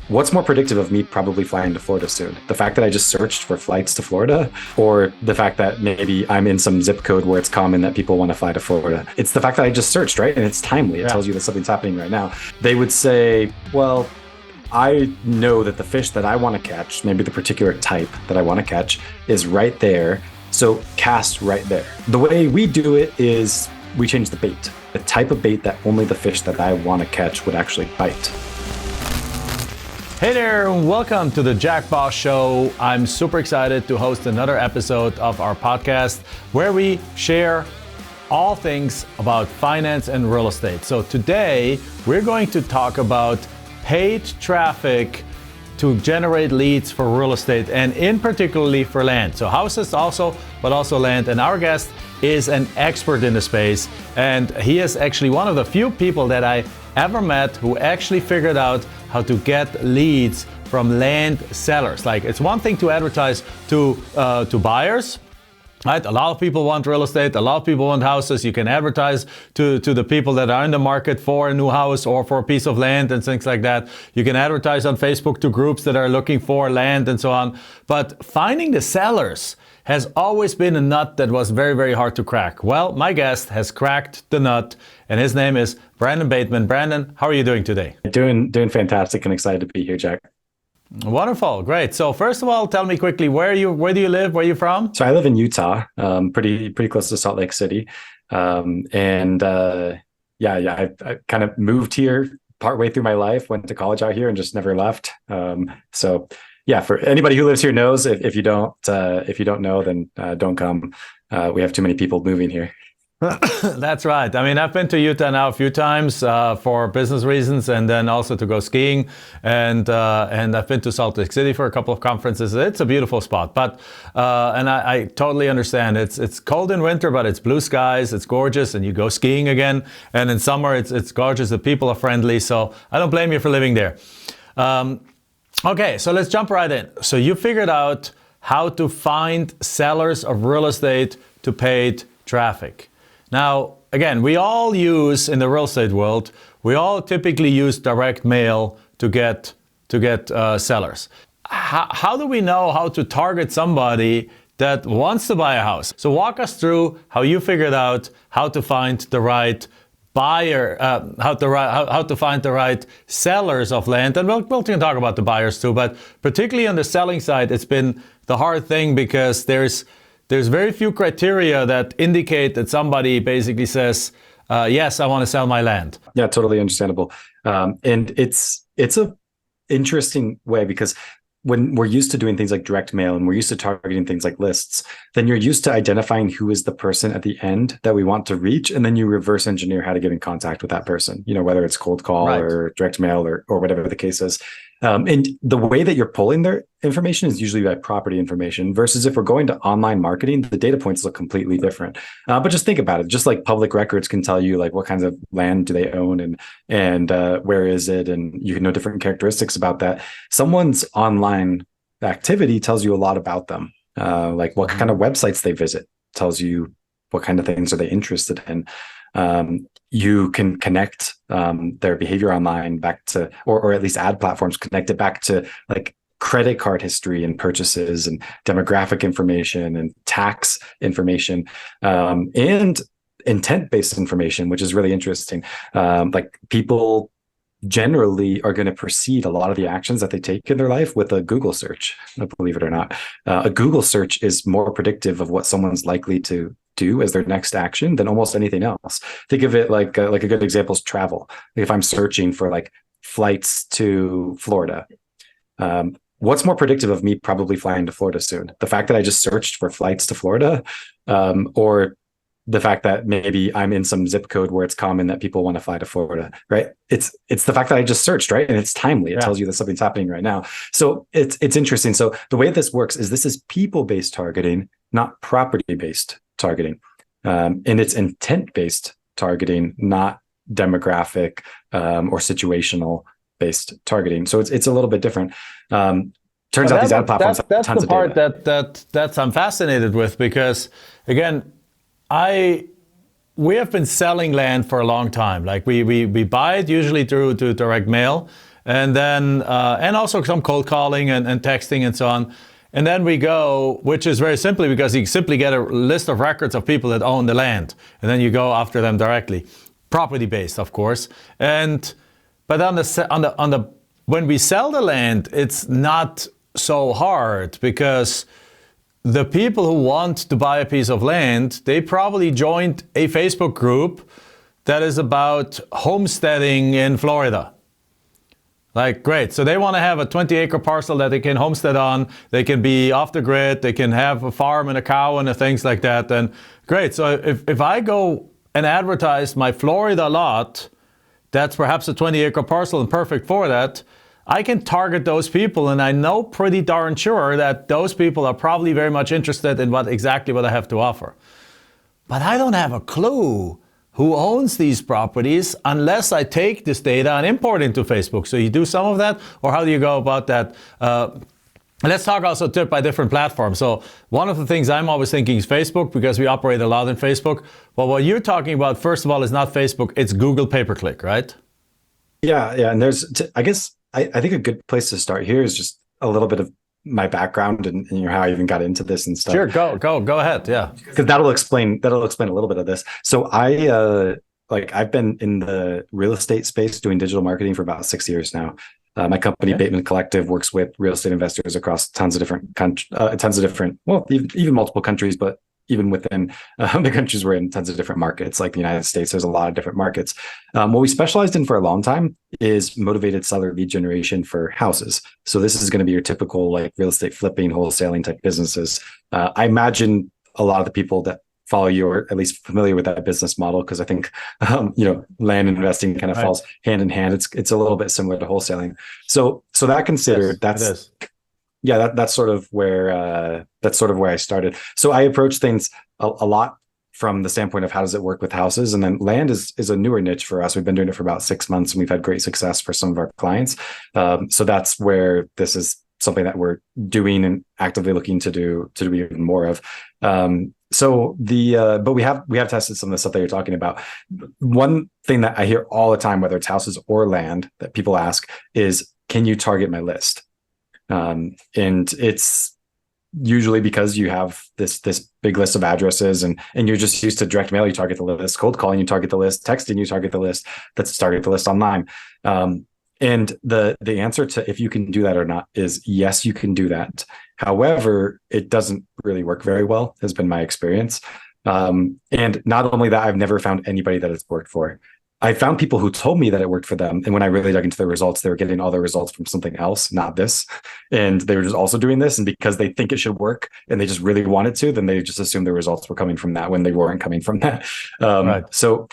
What's more predictive of me probably flying to Florida soon? The fact that I just searched for flights to Florida, or the fact that maybe I'm in some zip code where it's common that people want to fly to Florida? It's the fact that I just searched, right? And it's timely. It tells you that something's happening right now. They would say, well, I know that the fish that I want to catch, maybe the particular type that I want to catch, is right there. So cast right there. The way we do it is we change the bait, the type of bait that only the fish that I want to catch would actually bite. Hey there, welcome to the Jack Bosch Show. I'm super excited to host another episode of our podcast where we share all things about finance and real estate. So today we're going to talk about paid traffic to generate leads for real estate and in particularly for land. So houses also, but also land. And our guest is an expert in the space. And he is actually one of the few people that I ever met who actually figured out how to get leads from land sellers. Like, it's one thing to advertise to buyers, right? A lot of people want real estate. A lot of people want houses. You can advertise to the people that are in the market for a new house or for a piece of land and things like that. You can advertise on Facebook to groups that are looking for land and so on. But finding the sellers has always been a nut that was very, very hard to crack. Well, my guest has cracked the nut, and his name is Bateman. Brandon, how are you doing today? Doing fantastic and excited to be here, Jack. Wonderful, great. So first of all, tell me quickly, where do you live? Where are you from? So I live in Utah, pretty close to Salt Lake City, I kind of moved here partway through my life. Went to college out here and just never left. Yeah, for anybody who lives here knows. If you don't know, then don't come. We have too many people moving here. That's right. I mean, I've been to Utah now a few times for business reasons, and then also to go skiing. And I've been to Salt Lake City for a couple of conferences. It's a beautiful spot. But I totally understand. It's cold in winter, but it's blue skies. It's gorgeous, and you go skiing again. And in summer, it's gorgeous. The people are friendly. So I don't blame you for living there. Okay, so let's jump right in. So you figured out how to find sellers of real estate to paid traffic. Now, again, we all use, in the real estate world, we all typically use direct mail to get sellers. How do we know how to target somebody that wants to buy a house? So walk us through how you figured out how to find the right buyer, how to find the right sellers of land. And we'll talk about the buyers too, but particularly on the selling side, it's been the hard thing because there's very few criteria that indicate that somebody basically says, yes, I want to sell my land. Yeah, totally understandable. And it's a interesting way because when we're used to doing things like direct mail and we're used to targeting things like lists, then you're used to identifying who is the person at the end that we want to reach. And then you reverse engineer how to get in contact with that person, whether it's cold call Right. or direct mail or whatever the case is. And the way that you're pulling their information is usually by property information versus if we're going to online marketing, the data points look completely different. But just think about it. Just like public records can tell you like what kinds of land do they own and where is it? And you can know different characteristics about that. Someone's online activity tells you a lot about them. Like what kind of websites they visit tells you what kind of things are they interested in. You can connect their behavior online back to, or at least ad platforms connect it back to like credit card history and purchases and demographic information and tax information and intent-based information, which is really interesting. Like people generally are going to precede a lot of the actions that they take in their life with a Google search, believe it or not. A Google search is more predictive of what someone's likely to do as their next action than almost anything else. Think of it like a good example is travel. Like if I'm searching for like flights to Florida, what's more predictive of me probably flying to Florida soon? The fact that I just searched for flights to Florida, or the fact that maybe I'm in some zip code where it's common that people want to fly to Florida, right? It's the fact that I just searched, right? And it's timely. It tells you that something's happening right now. So it's interesting. So the way this works is this is people-based targeting, not property-based targeting. And it's intent-based targeting, not demographic or situational based targeting. So it's a little bit different. Turns out these ad platforms have tons of data. That's the part that I'm fascinated with because, again, we have been selling land for a long time. Like we buy it usually through direct mail, and then and also some cold calling and texting and so on. And then we go, which is very simply because you simply get a list of records of people that own the land, and then you go after them directly, property based, of course. But when we sell the land, it's not so hard because the people who want to buy a piece of land, they probably joined a Facebook group that is about homesteading in Florida. Like, great. So they want to have a 20-acre parcel that they can homestead on. They can be off the grid. They can have a farm and a cow and things like that. And great. So if I go and advertise my Florida lot, that's perhaps a 20-acre parcel and perfect for that, I can target those people. And I know pretty darn sure that those people are probably very much interested in exactly what I have to offer. But I don't have a clue who owns these properties unless I take this data and import into Facebook. So you do some of that, or how do you go about that? Let's talk also by different platforms. So one of the things I'm always thinking is Facebook, because we operate a lot in Facebook. But what you're talking about, first of all, is not Facebook, it's Google pay-per-click, right? Yeah. And I guess I think a good place to start here is just a little bit of my background and how I even got into this and stuff. Sure, go ahead. Yeah, because that'll explain a little bit of this. So I've been in the real estate space doing digital marketing for about 6 years now. My company, Bateman Collective, works with real estate investors across tons of different, well, even multiple countries, but even within the countries we're in, tons of different markets. Like the United States, there's a lot of different markets. What we specialized in for a long time is motivated seller lead generation for houses. So this is going to be your typical like real estate flipping, wholesaling type businesses. I imagine a lot of the people that follow you are at least familiar with that business model, because I think land investing kind of falls hand in hand. It's a little bit similar to wholesaling. So that considered, yes, that's sort of where I started. So I approach things a lot from the standpoint of how does it work with houses, and then land is a newer niche for us. We've been doing it for about 6 months, and we've had great success for some of our clients. So that's where this is something that we're doing and actively looking to do even more of. But we have tested some of the stuff that you're talking about. One thing that I hear all the time, whether it's houses or land, that people ask is, can you target my list? And it's usually because you have this big list of addresses and you're just used to direct mail, you target the list, cold calling, you target the list, texting, you target the list, that's target the list online. And the answer to if you can do that or not is yes, you can do that. However, it doesn't really work very well, has been my experience. And not only that, I've never found anybody that it's worked for. I found people who told me that it worked for them. And when I really dug into the results, they were getting all their results from something else, not this. And they were just also doing this. And because they think it should work and they just really wanted to, then they just assumed the results were coming from that when they weren't coming from that. Right. So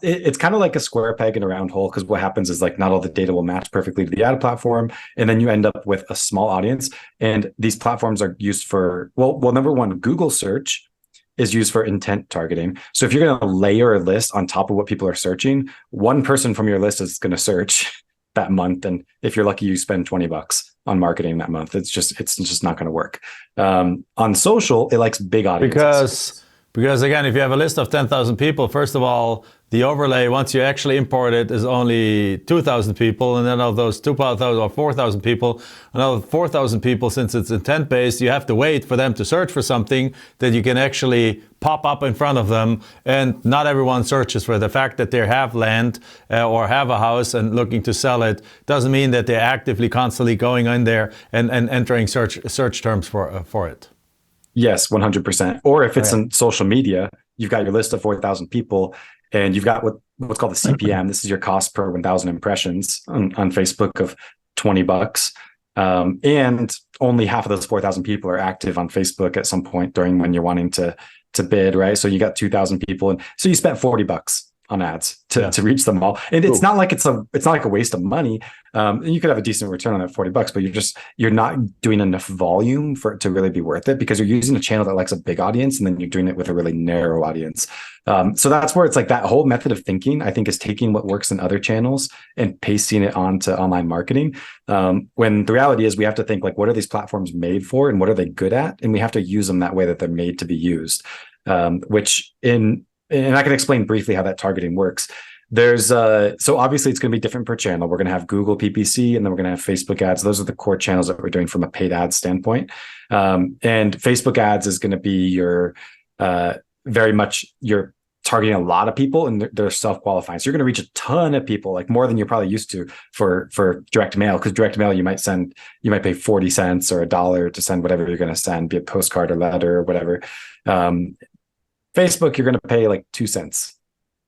it's kind of like a square peg in a round hole, because what happens is like not all the data will match perfectly to the ad platform. And then you end up with a small audience. And these platforms are used for, well, number one, Google search is used for intent targeting. So if you're going to layer a list on top of what people are searching, one person from your list is going to search that month. And if you're lucky, you spend $20 on marketing that month. It's just not going to work. On social, it likes big audiences. Because again, if you have a list of 10,000 people, first of all, the overlay, once you actually import it, is only 2,000 people. And then of those 2,000 or 4,000 people, another 4,000 people, since it's intent-based, you have to wait for them to search for something that you can actually pop up in front of them. And not everyone searches for the fact that they have land or have a house and looking to sell it. Doesn't mean that they're actively, constantly going in there and entering search terms for it. Yes, 100%. Or if it's on social media, you've got your list of 4,000 people, and you've got what's called the CPM. This is your cost per 1,000 impressions on Facebook of $20. And only half of those 4,000 people are active on Facebook at some point during when you're wanting to bid, right? So you got 2,000 people, and so you spent $40 on ads to reach them all. And it's not like it's not like a waste of money. And you could have a decent return on that $40, but you're not doing enough volume for it to really be worth it, because you're using a channel that likes a big audience, and then you're doing it with a really narrow audience. So that's where it's like that whole method of thinking, I think, is taking what works in other channels and pasting it onto online marketing. When the reality is we have to think like, what are these platforms made for and what are they good at? And we have to use them that way that they're made to be used, and I can explain briefly how that targeting works. There's so obviously it's going to be different per channel. We're going to have Google PPC, and then we're going to have Facebook ads. Those are the core channels that we're doing from a paid ad standpoint. And Facebook ads is going to be your very much you're targeting a lot of people, and they're self-qualifying. So you're going to reach a ton of people, like more than you're probably used to for direct mail. Because direct mail, you might pay 40 cents or $1 to send whatever you're going to send, be it postcard or letter or whatever. Facebook, you're going to pay like 2 cents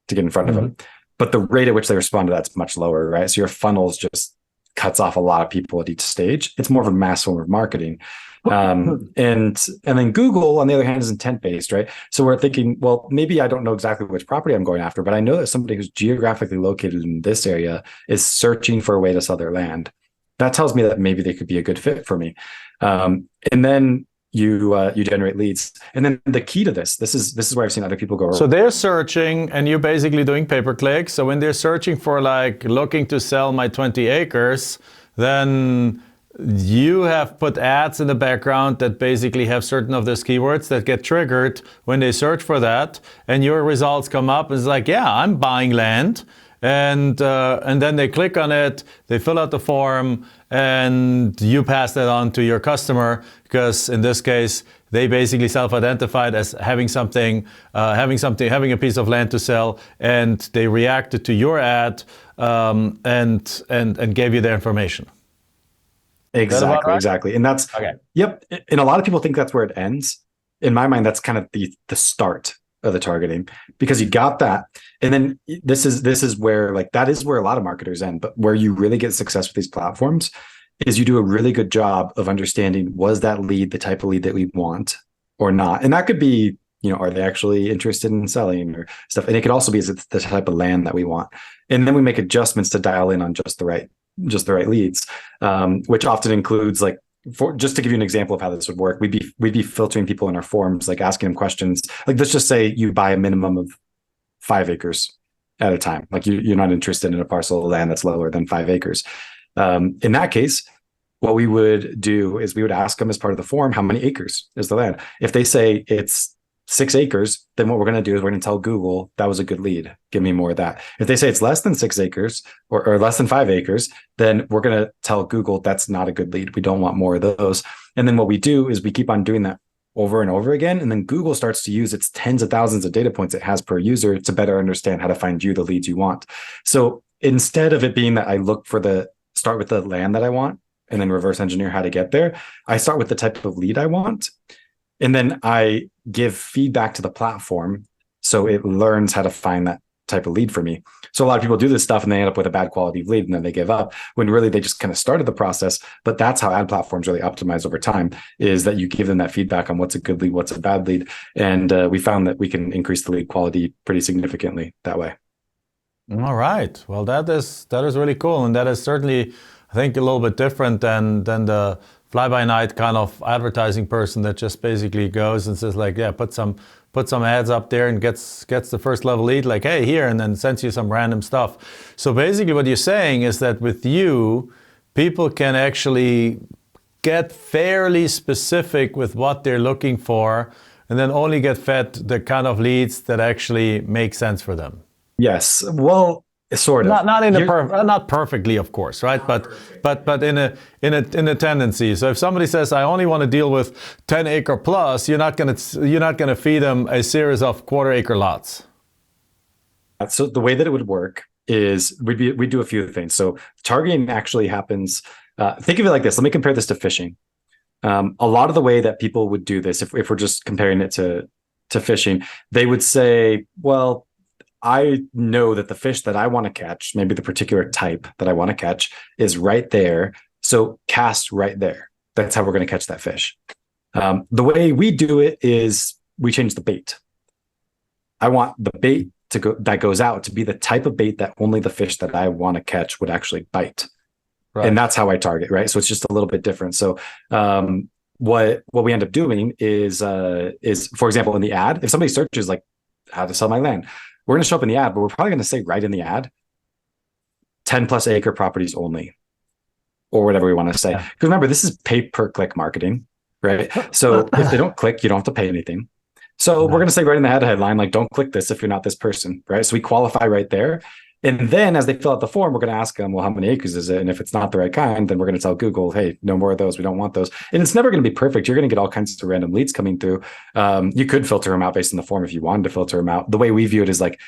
to get in front of them. But the rate at which they respond to that's much lower, right? So your funnels just cuts off a lot of people at each stage. It's more of a mass form of marketing. And then Google, on the other hand, is intent-based, right? So we're thinking, well, maybe I don't know exactly which property I'm going after, but I know that somebody who's geographically located in this area is searching for a way to sell their land. That tells me that maybe they could be a good fit for me. And then you generate leads. And then the key to this is where I've seen other people go. So they're searching, and you're basically doing pay-per-click. So when they're searching for, like, looking to sell my 20 acres, then you have put ads in the background that basically have certain of those keywords that get triggered when they search for that, and your results come up. And it's like, yeah, I'm buying land. And then they click on it, they fill out the form, and you pass that on to your customer, because in this case, they basically self-identified as having a piece of land to sell, and they reacted to your ad and gave you their information. Exactly. And that's okay. Yep. And a lot of people think that's where it ends. In my mind, that's kind of the start of the targeting, because you got that. And then this is where, like, that is where a lot of marketers end. But where you really get success with these platforms is you do a really good job of understanding, was that lead the type of lead that we want or not? And that could be, are they actually interested in selling or stuff? And it could also be, is it the type of land that we want? And then we make adjustments to dial in on just the right leads, which often includes, like, just to give you an example of how this would work, we'd be filtering people in our forms, like asking them questions. Like, let's just say you buy a minimum of 5 acres at a time. Like, you're not interested in a parcel of land that's lower than 5 acres. In that case, what we would do is we would ask them as part of the form, how many acres is the land? If they say it's 6 acres, then what we're going to do is we're going to tell Google that was a good lead. Give me more of that. If they say it's less than 6 acres or less than 5 acres, then we're going to tell Google that's not a good lead. We don't want more of those. And then what we do is we keep on doing that over and over again. And then Google starts to use its tens of thousands of data points it has per user to better understand how to find you the leads you want. So instead of it being that I start with the land that I want and then reverse engineer how to get there, I start with the type of lead I want. And then I give feedback to the platform so it learns how to find that type of lead for me. So a lot of people do this stuff and they end up with a bad quality lead, and then they give up, when really they just kind of started the process. But that's how ad platforms really optimize over time, is that you give them that feedback on what's a good lead, what's a bad lead. And we found that we can increase the lead quality pretty significantly that way. All right. Well, that is really cool. And that is certainly, I think, a little bit different than the fly-by-night kind of advertising person that just basically goes and says, like, yeah, put some ads up there and gets the first level lead, like, hey, here, and then sends you some random stuff. So basically what you're saying is that with you, people can actually get fairly specific with what they're looking for, and then only get fed the kind of leads that actually make sense for them. Yes. Well, sort of. Not perfectly, of course, right? But in a tendency. So if somebody says, I only want to deal with 10 acre plus, you're not gonna feed them a series of 1/4 acre lots. So the way that it would work is we do a few things. So targeting actually happens. Think of it like this. Let me compare this to fishing. A lot of the way that people would do this, if we're just comparing it to fishing, they would say, well, I know that the fish that I want to catch, maybe the particular type that I want to catch, is right there. So cast right there. That's how we're going to catch that fish. The way we do it is we change the bait. I want the bait that goes out to be the type of bait that only the fish that I want to catch would actually bite. Right. And that's how I target, right? So it's just a little bit different. So what we end up doing is, for example, in the ad, if somebody searches like how to sell my land, we're going to show up in the ad, but we're probably going to say right in the ad, 10+ acre properties only, or whatever we want to say. Because remember, this is pay per click marketing, right? So if they don't click, you don't have to pay anything. So we're going to say right in the headline, like, don't click this if you're not this person, right? So we qualify right there. And then as they fill out the form, we're going to ask them, well, how many acres is it? And if it's not the right kind, then we're going to tell Google, hey, no more of those. We don't want those. And it's never going to be perfect. You're going to get all kinds of random leads coming through. You could filter them out based on the form if you wanted to filter them out. The way we view it is like,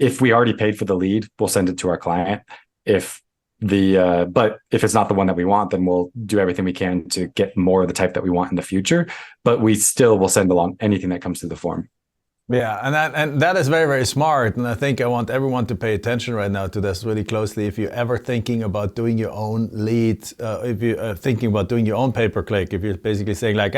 if we already paid for the lead, we'll send it to our client. But if it's not the one that we want, then we'll do everything we can to get more of the type that we want in the future. But we still will send along anything that comes through the form. Yeah, and that is very, very smart. And I think I want everyone to pay attention right now to this really closely. If you're ever thinking about doing your own lead, if you're thinking about doing your own pay-per-click, if you're basically saying like,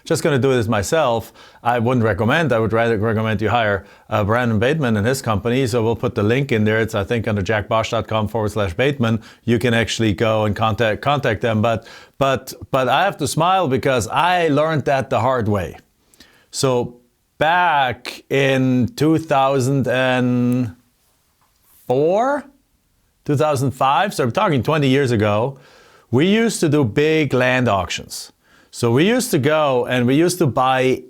just going to do this myself, I wouldn't recommend. I would rather recommend you hire Brandon Bateman and his company. So we'll put the link in there. It's, I think, under jackbosch.com/Bateman. You can actually go and contact them. But I have to smile because I learned that the hard way. So back in 2004, 2005, so we're talking 20 years ago, we used to do big land auctions. So we used to go and we used to buy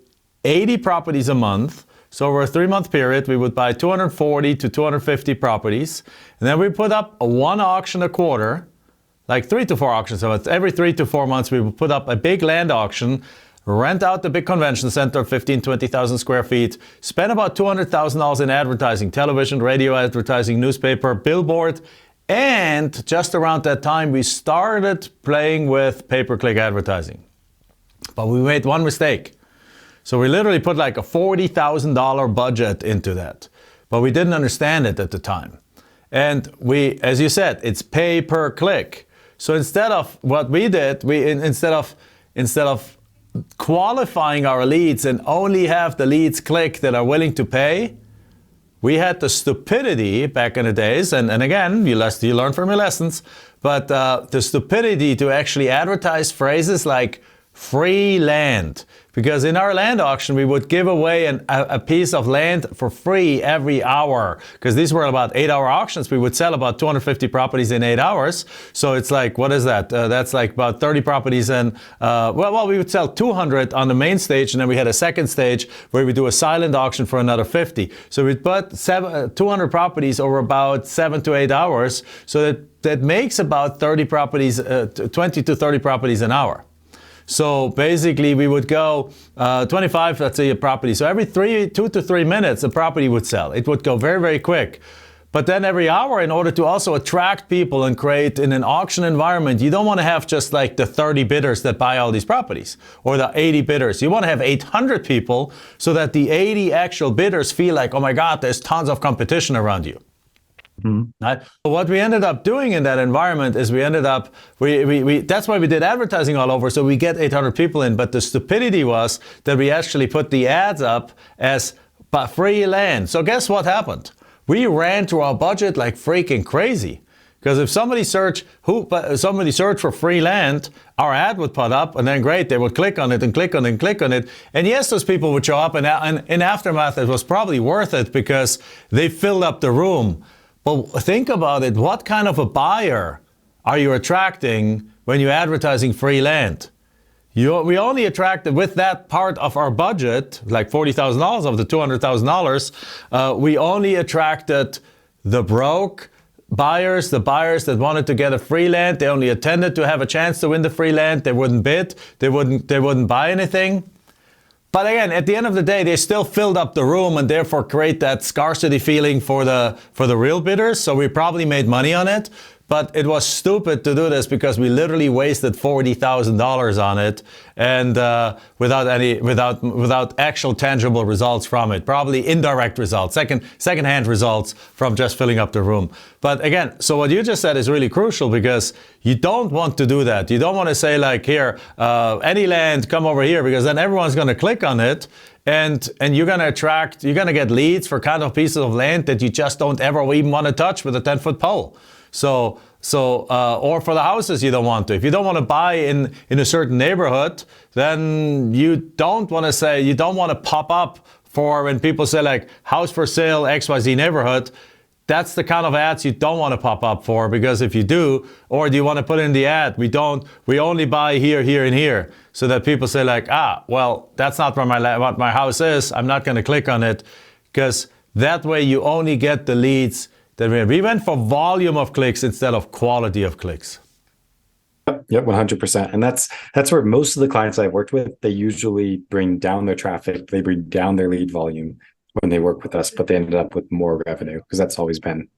80 properties a month. So over a 3-month period, we would buy 240 to 250 properties. And then we put up one auction a quarter, like 3 to 4 auctions a month. Every 3 to 4 months, we would put up a big land auction, rent out the big convention center, 15,000, 20,000 square feet, spend about $200,000 in advertising, television, radio advertising, newspaper, billboard, and just around that time, we started playing with pay-per-click advertising. But we made one mistake. So we literally put like a $40,000 budget into that, but we didn't understand it at the time. And we, as you said, it's pay-per-click. So instead of what we did, instead of qualifying our leads and only have the leads click that are willing to pay, we had the stupidity back in the days, and again, you learn from your lessons, but the stupidity to actually advertise phrases like free land. Because in our land auction, we would give away a piece of land for free every hour. Because these were about 8-hour auctions. We would sell about 250 properties in 8 hours. So it's like, what is that? That's like about 30 properties. And we would sell 200 on the main stage. And then we had a second stage where we do a silent auction for another 50. So we'd put 200 properties over about 7 to 8 hours. So that makes about 30 properties, 20 to 30 properties an hour. So basically we would go 25, let's say, a property. So every 2 to 3 minutes, a property would sell. It would go very, very quick. But then every hour, in order to also attract people and create in an auction environment, you don't want to have just like the 30 bidders that buy all these properties or the 80 bidders. You want to have 800 people so that the 80 actual bidders feel like, oh my God, there's tons of competition around you. Mm-hmm. Right? What we ended up doing in that environment is we that's why we did advertising all over, so we get 800 people in. But the stupidity was that we actually put the ads up as free land. So guess what happened? We ran through our budget like freaking crazy. Because if somebody searched for free land, our ad would put up, and then great, they would click on it and click on it and click on it. And yes, those people would show up, and in aftermath, it was probably worth it because they filled up the room. But think about it, what kind of a buyer are you attracting when you're advertising free land? We only attracted, with that part of our budget, like $40,000 of the $200,000, we only attracted the broke buyers, the buyers that wanted to get a free land. They only attended to have a chance to win the free land. They wouldn't bid, they wouldn't buy anything. But again, at the end of the day, they still filled up the room and therefore create that scarcity feeling for the real bidders. So we probably made money on it. But it was stupid to do this because we literally wasted $40,000 on it, and without actual tangible results from it. Probably indirect results, second-hand results from just filling up the room. But again, so what you just said is really crucial because you don't want to do that. You don't want to say like, here, any land, come over here, because then everyone's going to click on it. And you're going to get leads for kind of pieces of land that you just don't ever even want to touch with a 10-foot pole. Or for the houses you don't want to. If you don't want to buy in a certain neighborhood, then you don't want to pop up for when people say like house for sale, XYZ neighborhood. That's the kind of ads you don't want to pop up for, because if you do, or do you want to put in the ad, we only buy here, here, and here, so that people say like, well, that's not where what my house is. I'm not going to click on it, because that way you only get the leads that we went for volume of clicks instead of quality of clicks. Yep, 100%. And that's where most of the clients I've worked with, they usually bring down their traffic, they bring down their lead volume when they work with us, but they ended up with more revenue because that's always been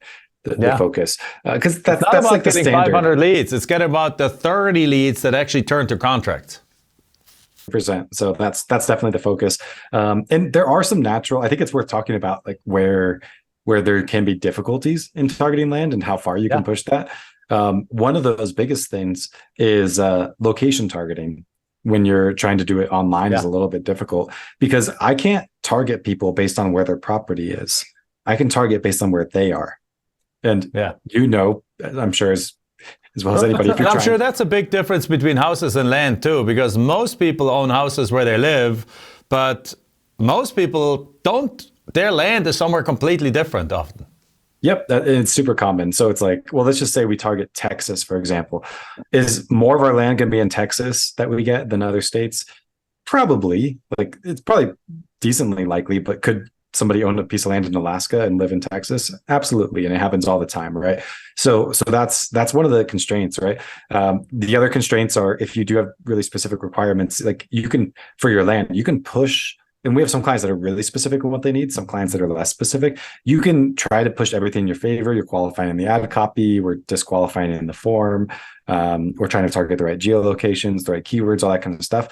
the focus. Because that's about like the getting standard. 500 leads. It's getting about the 30 leads that actually turn to contracts. Percent. So that's definitely the focus. And there are some natural, I think it's worth talking about like where there can be difficulties in targeting land and how far you can push that. One of those biggest things is location targeting. When you're trying to do it online is a little bit difficult because I can't target people based on where their property is. I can target based on where they are. And I'm sure as well as anybody. I'm sure that's a big difference between houses and land too, because most people own houses where they live, but most people don't. Their land is somewhere completely different often. Yep, it's super common. So it's like, well, let's just say we target Texas, for example. Is more of our land going to be in Texas that we get than other states? Probably. Like it's probably decently likely, but could somebody own a piece of land in Alaska and live in Texas? Absolutely, and it happens all the time, right? So that's one of the constraints, right? The other constraints are if you do have really specific requirements, like you can for your land, you can push. And we have some clients that are really specific in what they need, some clients that are less specific. You can try to push everything in your favor. You're qualifying in the ad copy, we're disqualifying in the form. We're trying to target the right geolocations, the right keywords, all that kind of stuff.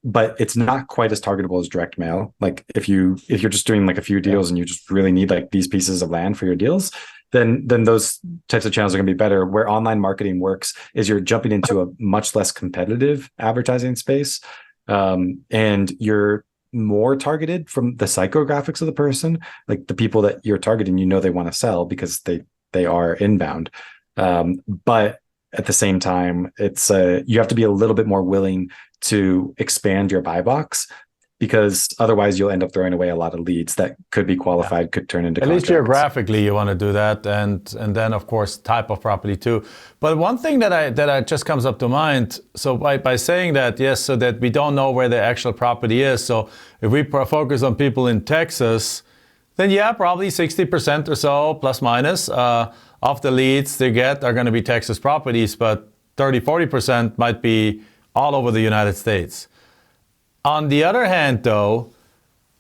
But it's not quite as targetable as direct mail. Like if you're just doing like a few deals and you just really need like these pieces of land for your deals, then those types of channels are going to be better. Where online marketing works is you're jumping into a much less competitive advertising space, and you're more targeted from the psychographics of the person, like the people that you're targeting, they want to sell because they are inbound. But at the same time, it's you have to be a little bit more willing to expand your buy box, because otherwise you'll end up throwing away a lot of leads that could be qualified, could turn into at contracts. least geographically you want to do that, and then of course type of property too. But one thing that just comes up to mind, so by saying that, yes, so that we don't know where the actual property is, so if we focus on people in Texas, then probably 60% or so plus minus of the leads they get are going to be Texas properties, but 30-40% might be all over the United States. On the other hand, though,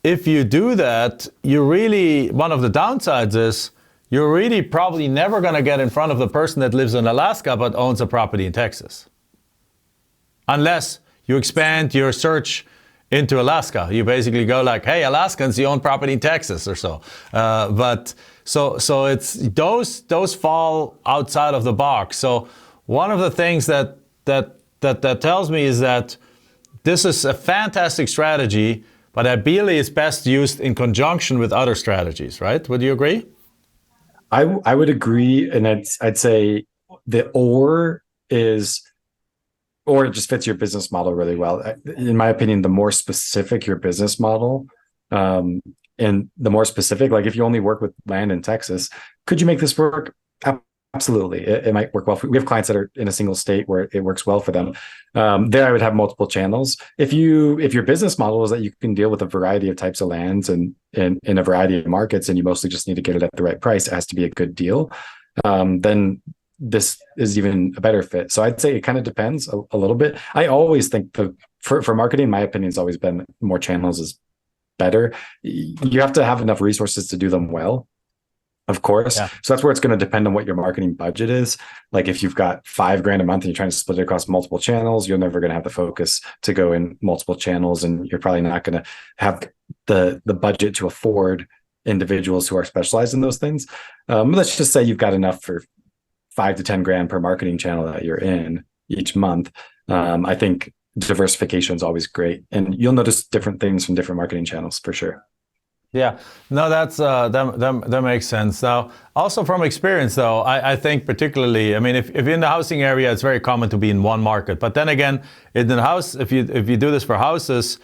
if you do that, one of the downsides is you're really probably never going to get in front of the person that lives in Alaska but owns a property in Texas. Unless you expand your search into Alaska. You basically go like, hey, Alaskans, you own property in Texas or so. But so it's those fall outside of the box. So one of the things that tells me is that this is a fantastic strategy, but ideally it's best used in conjunction with other strategies, right? Would you agree? I would agree, and I'd say the or it just fits your business model really well. In my opinion, the more specific your business model, and the more specific, like if you only work with land in Texas, could you make this work? Absolutely. It might work well. We have clients that are in a single state where it works well for them. There I would have multiple channels. If your business model is that you can deal with a variety of types of lands and in a variety of markets, and you mostly just need to get it at the right price, it has to be a good deal, then this is even a better fit. So I'd say it kind of depends a little bit. I always think for marketing, my opinion has always been more channels is better. You have to have enough resources to do them well, of course. Yeah. So that's where it's going to depend on what your marketing budget is. Like if you've got $5,000 a month and you're trying to split it across multiple channels, you're never going to have the focus to go in multiple channels, and you're probably not going to have the budget to afford individuals who are specialized in those things. Let's just say you've got enough for $5,000 to $10,000 per marketing channel that you're in each month. I think diversification is always great, and you'll notice different things from different marketing channels for sure. Yeah, no, that makes sense. Now, also from experience, though, I think particularly, I mean, if you're in the housing area, it's very common to be in one market. But then again, in the house, if you do this for houses,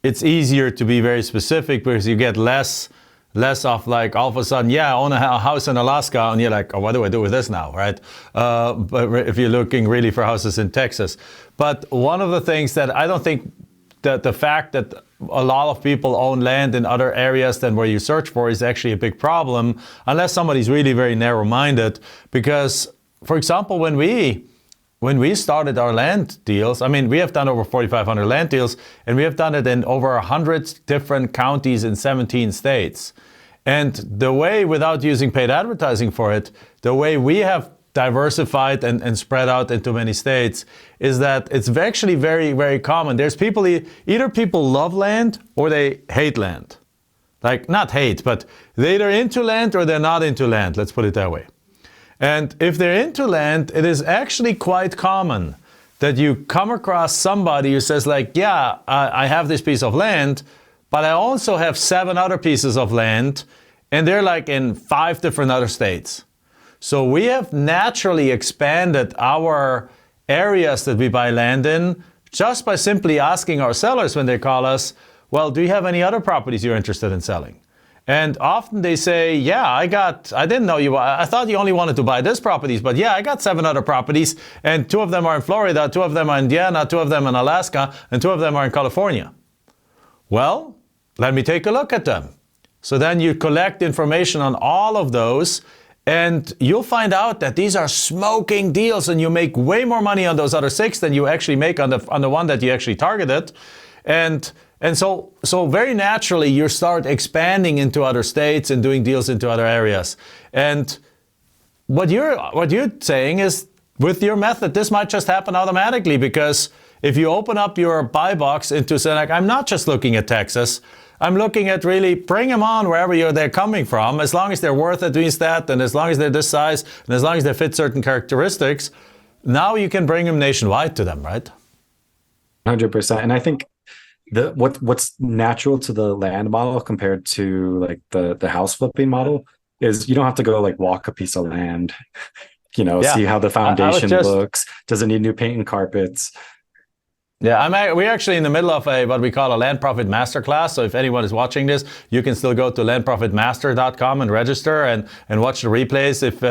it's easier to be very specific because you get less of like all of a sudden, I own a house in Alaska, and you're like, oh, what do I do with this now, right? But if you're looking really for houses in Texas. But one of the things that I don't think that the fact that a lot of people own land in other areas than where you search for is actually a big problem, unless somebody's really very narrow-minded. Because, for example, when we started our land deals, I mean, we have done over 4,500 land deals, and we have done it in over 100 different counties in 17 states. And the way, without using paid advertising for it, the way we have diversified and spread out into many states is that it's actually very, very common. There's people, either people love land or they hate land. Like, not hate, but they're either into land or they're not into land. Let's put it that way. And if they're into land, it is actually quite common that you come across somebody who says like, yeah, I have this piece of land, but I also have 7 other pieces of land, and they're like in 5 different other states. So we have naturally expanded our areas that we buy land in just by simply asking our sellers when they call us, well, do you have any other properties you're interested in selling? And often they say, yeah, I didn't know I thought you only wanted to buy this properties, but yeah, I got 7 other properties, and 2 of them are in Florida, 2 of them are in Indiana, 2 of them in Alaska, and 2 of them are in California. Well, let me take a look at them. So then you collect information on all of those, and you'll find out that these are smoking deals, and you make way more money on those other 6 than you actually make on the one that you actually targeted. And so very naturally you start expanding into other states and doing deals into other areas. And what you're saying is, with your method, this might just happen automatically, because if you open up your buy box into saying, like, I'm not just looking at Texas, I'm looking at really bring them on wherever they're coming from, as long as they're worth at doing that, and as long as they're this size, and as long as they fit certain characteristics, now you can bring them nationwide to them, right? 100%. And I think what's natural to the land model compared to like the house flipping model is you don't have to go like walk a piece of land, see how the foundation looks. Does it need new paint and carpets? Yeah, we're actually in the middle of what we call a Land Profit Masterclass. So if anyone is watching this, you can still go to landprofitmaster.com and register and watch the replays if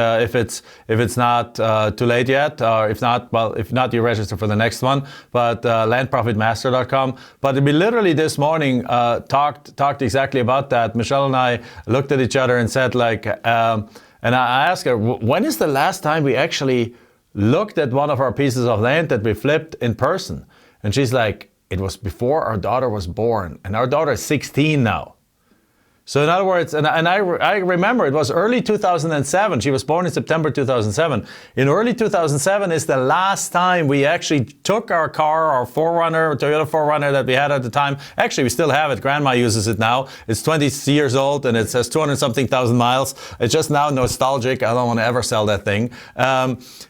it's not too late yet, or if not, you register for the next one. But landprofitmaster.com. But we literally this morning talked exactly about that. Michelle and I looked at each other and said like, and I asked her, when is the last time we actually looked at one of our pieces of land that we flipped in person? And she's like, it was before our daughter was born, and our daughter is 16 now. So in other words, and I remember it was early 2007. She was born in September 2007. In early 2007 is the last time we actually took our car, our Toyota 4Runner that we had at the time. Actually, we still have it. Grandma uses it now. It's 20 years old, and it says 200-something thousand miles. It's just now nostalgic. I don't want to ever sell that thing.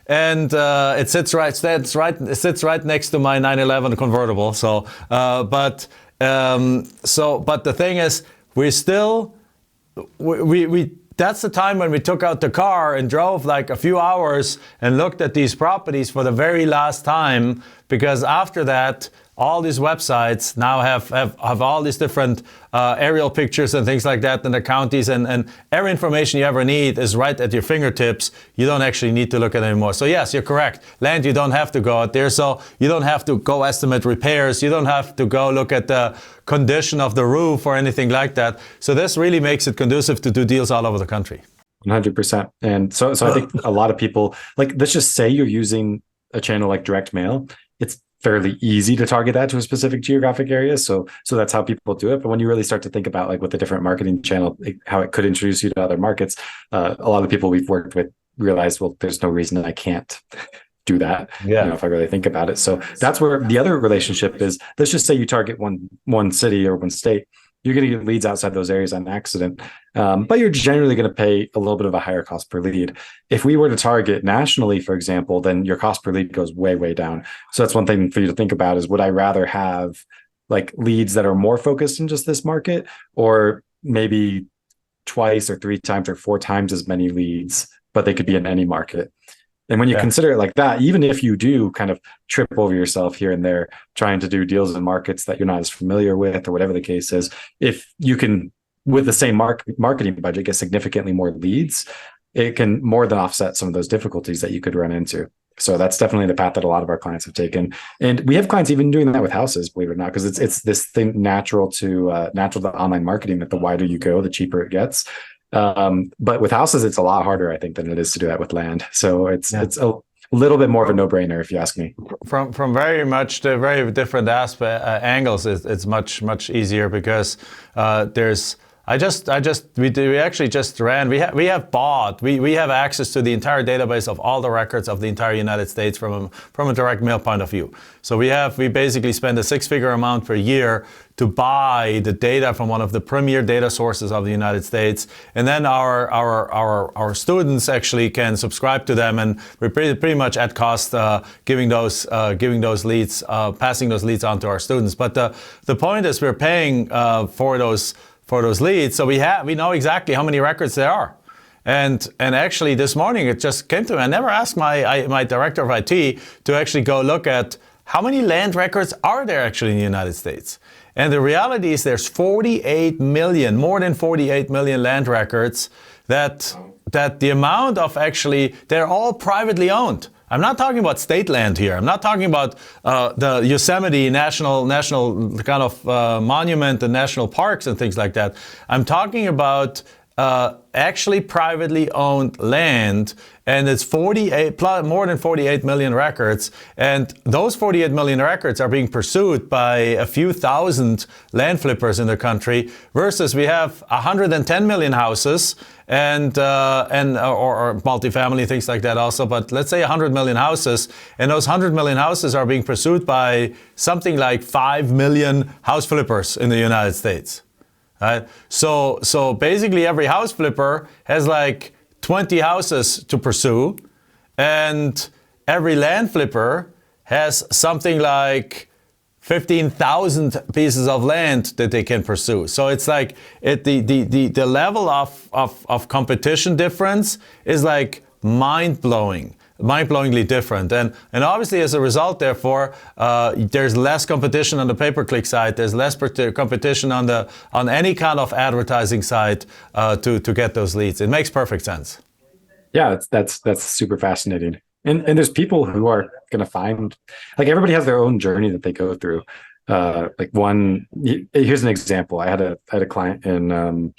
It sits right next to my 911 convertible. But the thing is, we that's the time when we took out the car and drove like a few hours and looked at these properties for the very last time, because after that, all these websites now have all these different aerial pictures and things like that in the counties, and every information you ever need is right at your fingertips. You don't actually need to look at it anymore. So yes, you're correct. Land, you don't have to go out there. So you don't have to go estimate repairs. You don't have to go look at the condition of the roof or anything like that. So this really makes it conducive to do deals all over the country. 100%. And so I think a lot of people, like, let's just say you're using a channel like direct mail. It's fairly easy to target that to a specific geographic area. So that's how people do it. But when you really start to think about like what the different marketing channel, how it could introduce you to other markets, a lot of the people we've worked with realize, well, there's no reason that I can't do that. Yeah. If I really think about it. So that's where the other relationship is. Let's just say you target one city or one state. You're going to get leads outside those areas on accident, but you're generally going to pay a little bit of a higher cost per lead. If we were to target nationally, for example, then your cost per lead goes way, way down. So that's one thing for you to think about is, would I rather have like leads that are more focused in just this market, or maybe twice or 3 times or 4 times as many leads, but they could be in any market? And when you consider it like that, even if you do kind of trip over yourself here and there, trying to do deals in markets that you're not as familiar with, or whatever the case is, if you can, with the same marketing budget, get significantly more leads, it can more than offset some of those difficulties that you could run into. So that's definitely the path that a lot of our clients have taken. And we have clients even doing that with houses, believe it or not, because it's this thing natural to online marketing, that the wider you go, the cheaper it gets. But with houses, it's a lot harder, I think, than it is to do that with land. So it's a little bit more of a no-brainer, if you ask me. From very much the very different angles, it's much easier because there's. We actually just ran. We have access to the entire database of all the records of the entire United States from a direct mail point of view. So we basically spend a six-figure amount per year to buy the data from one of the premier data sources of the United States, and then our students actually can subscribe to them, and we're pretty much at cost giving those leads, passing those leads on to our students. But the point is, we're paying for those leads, so we know exactly how many records there are. And actually this morning it just came to me. I never asked my director of IT to actually go look at how many land records are there actually in the United States. And the reality is there's 48 million, more than 48 million land records that the amount of actually, they're all privately owned. I'm not talking about state land here. I'm not talking about the Yosemite national kind of monument and national parks and things like that. I'm talking about actually privately owned land, and it's more than 48 million records, and those 48 million records are being pursued by a few thousand land flippers in the country, versus we have 110 million houses or multifamily, things like that also, but let's say 100 million houses, and those 100 million houses are being pursued by something like 5 million house flippers in the United States. Right? So basically every house flipper has like 20 houses to pursue, and every land flipper has something like 15,000 pieces of land that they can pursue. So it's like the level of competition difference is like mind-blowingly different. And obviously as a result, therefore, there's less competition on the pay-per-click side. There's less competition on any kind of advertising side to get those leads. It makes perfect sense. Yeah, that's super fascinating. And there's people who are going to find, like, everybody has their own journey that they go through. Here's an example. I had a client in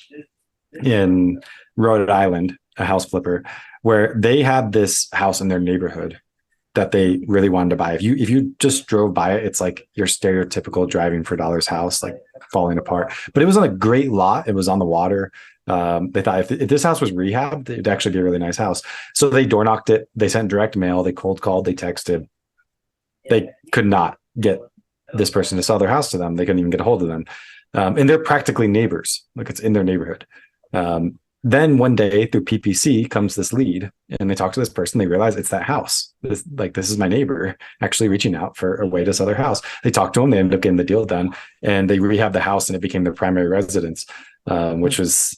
Rhode Island, a house flipper, where they had this house in their neighborhood that they really wanted to buy. If you just drove by it, it's like your stereotypical driving for dollars house, like falling apart. But it was on a great lot. It was on the water. They thought if this house was rehabbed, it'd actually be a really nice house. So they door knocked it. They sent direct mail. They cold called. They texted. They could not get this person to sell their house to them. They couldn't even get a hold of them. And they're practically neighbors. Like, it's in their neighborhood. Then one day through PPC comes this lead, and they talk to this person. They realize it's that house. This is my neighbor actually reaching out for a way to sell their house. They talk to them. They end up getting the deal done, and they rehab the house, and it became their primary residence, which was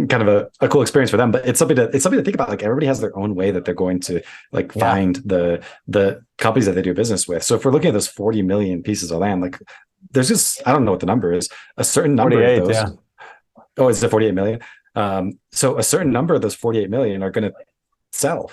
kind of a cool experience for them. But it's something to think about. Like, everybody has their own way that they're going to find the companies that they do business with. So if we're looking at those 40 million pieces of land, like, there's just, I don't know what the number is, a certain number of those. Yeah. Oh, is it 48 million? So a certain number of those 48 million are going to sell.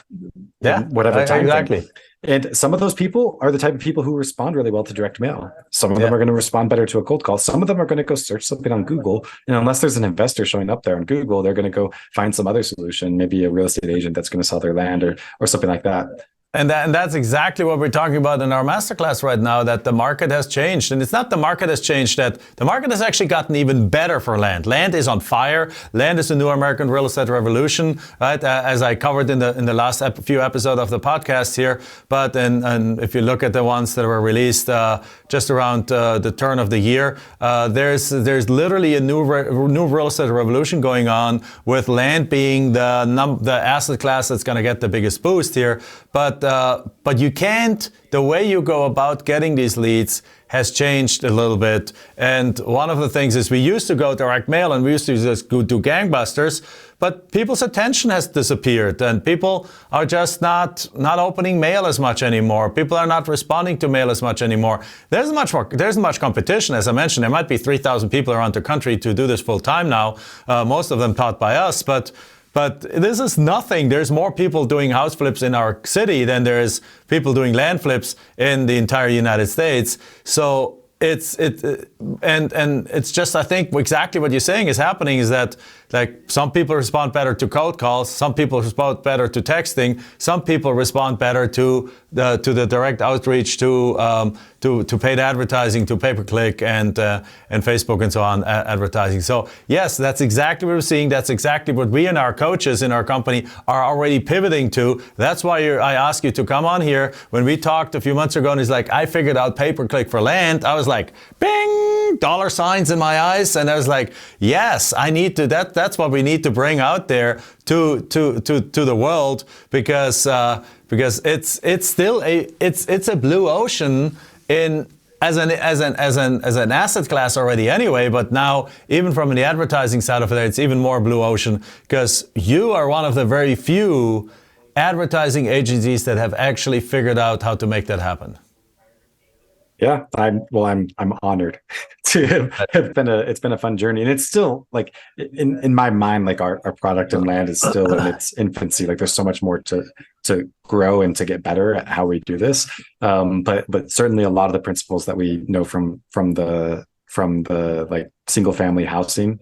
Yeah, whatever time exactly. frame. And some of those people are the type of people who respond really well to direct mail. Some of them are going to respond better to a cold call. Some of them are going to go search something on Google. And unless there's an investor showing up there on Google, they're going to go find some other solution, maybe a real estate agent that's going to sell their land or something like that. And that's exactly what we're talking about in our masterclass right now, that the market has changed. And it's not the market has changed, that the market has actually gotten even better for land. Land is on fire. Land is the new American real estate revolution, right? As I covered in the last few episodes of the podcast here. But and if you look at the ones that were released just around the turn of the year, there's literally a new real estate revolution going on, with land being the asset class that's going to get the biggest boost here. But you can't, the way you go about getting these leads has changed a little bit. And one of the things is, we used to go direct mail and we used to just go do gangbusters, but people's attention has disappeared, and people are just not opening mail as much anymore. People are not responding to mail as much anymore. There's much competition. As I mentioned, there might be 3,000 people around the country to do this full time now, most of them taught by us, but But this is nothing. There's more people doing house flips in our city than there is people doing land flips in the entire United States. So it's just, I think exactly what you're saying is happening is that, like, some people respond better to cold calls, some people respond better to texting, some people respond better to the direct outreach, to paid advertising, to pay-per-click and Facebook and so on advertising. So yes, that's exactly what we're seeing. That's exactly what we and our coaches in our company are already pivoting to. That's why I asked you to come on here. When we talked a few months ago, and he's like, I figured out pay-per-click for land, I was like, bing, dollar signs in my eyes, and I was like, yes, I need to. That's what we need to bring out there to the world, because it's still it's a blue ocean as an asset class already anyway, but now even from the advertising side of it, it's even more blue ocean, because you are one of the very few advertising agencies that have actually figured out how to make that happen. Yeah, I'm honored to have it's been a fun journey, and it's still, like, in my mind, like, our product and land is still in its infancy. Like, there's so much more to grow and to get better at how we do this. But certainly a lot of the principles that we know from the like single family housing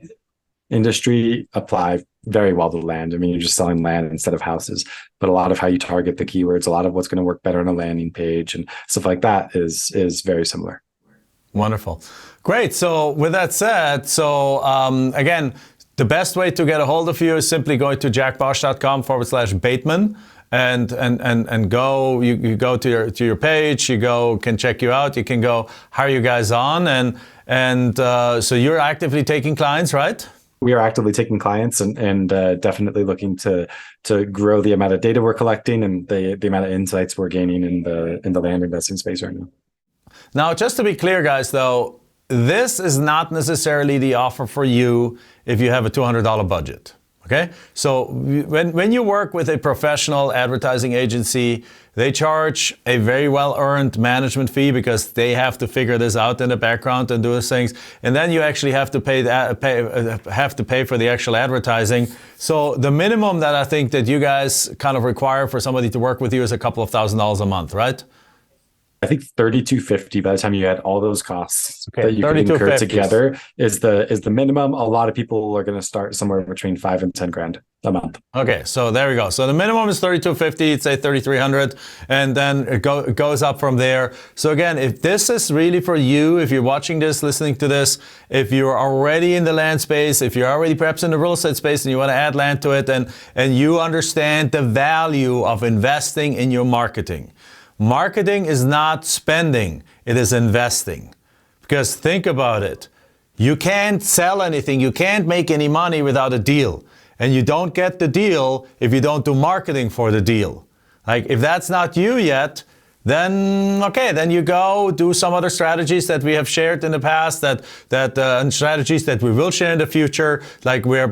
industry apply very well to land. I mean, you're just selling land instead of houses, but a lot of how you target the keywords, a lot of what's going to work better on a landing page and stuff like that is very similar. Wonderful. Great. So with that said, again, the best way to get a hold of you is simply going to jackbosch.com/Bateman. And go, you go to your page, can check you out, you can go hire you guys on, and so you're actively taking clients, right? We are actively taking clients and definitely looking to grow the amount of data we're collecting and the amount of insights we're gaining in the land investing space right now. Now, just to be clear, guys, though, this is not necessarily the offer for you if you have a $200 budget. Okay, so when you work with a professional advertising agency, they charge a very well-earned management fee because they have to figure this out in the background and do those things, and then you actually have to pay for the actual advertising. So the minimum that I think that you guys kind of require for somebody to work with you is a couple of $1,000s a month, right? I think $3,250 by the time you add all those costs that you can incur together is the minimum. A lot of people are going to start somewhere between $5,000 and $10,000 a month. Okay, so there we go. So the minimum is $3,250. It's say $3,300, and then it goes up from there. So again, if this is really for you, if you're watching this, listening to this, if you're already in the land space, if you're already perhaps in the real estate space and you want to add land to it, and you understand the value of investing in your marketing. Marketing is not spending, it is investing. Because think about it. You can't sell anything, you can't make any money without a deal. And you don't get the deal if you don't do marketing for the deal. Like, if that's not you yet, then okay, then you go do some other strategies that we have shared in the past, and strategies that we will share in the future. Like we're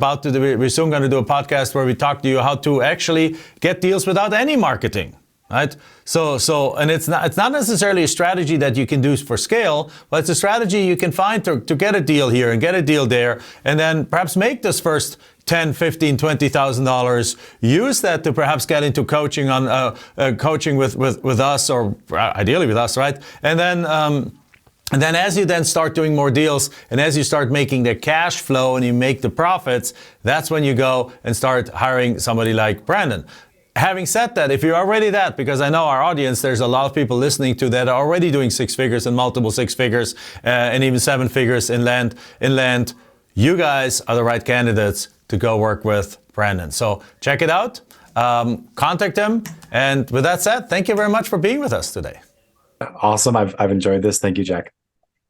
soon going to do a podcast where we talk to you how to actually get deals without any marketing. Right? And it's not necessarily a strategy that you can do for scale, but it's a strategy you can find to get a deal here and get a deal there, and then perhaps make this first $10,000, $15,000, $20,000. Use that to perhaps get into coaching coaching with us, or ideally with us, right? And then as you then start doing more deals, and as you start making the cash flow and you make the profits, that's when you go and start hiring somebody like Brandon. Having said that, if you're already that, because I know our audience, there's a lot of people listening to that are already doing 6 figures and multiple 6 figures and even 7 figures in land, you guys are the right candidates to go work with Brandon. So check it out, contact him. And with that said, thank you very much for being with us today. Awesome. I've enjoyed this. Thank you, Jack.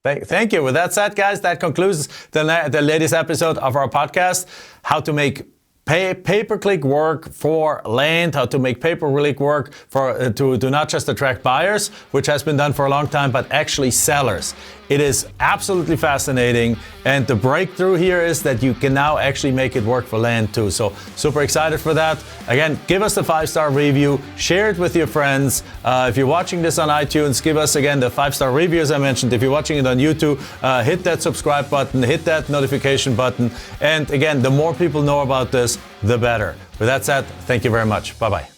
Thank you. With that said, guys, that concludes the latest episode of our podcast, how to make pay-per-click work for land, how to make pay-per-click work to not just attract buyers, which has been done for a long time, but actually sellers. It is absolutely fascinating, and the breakthrough here is that you can now actually make it work for land too. So super excited for that. Again, give us the 5-star review, share it with your friends. If you're watching this on iTunes, give us again the 5-star review as I mentioned. If you're watching it on YouTube, hit that subscribe button, hit that notification button. And again, the more people know about this, the better. With that said, thank you very much. Bye-bye.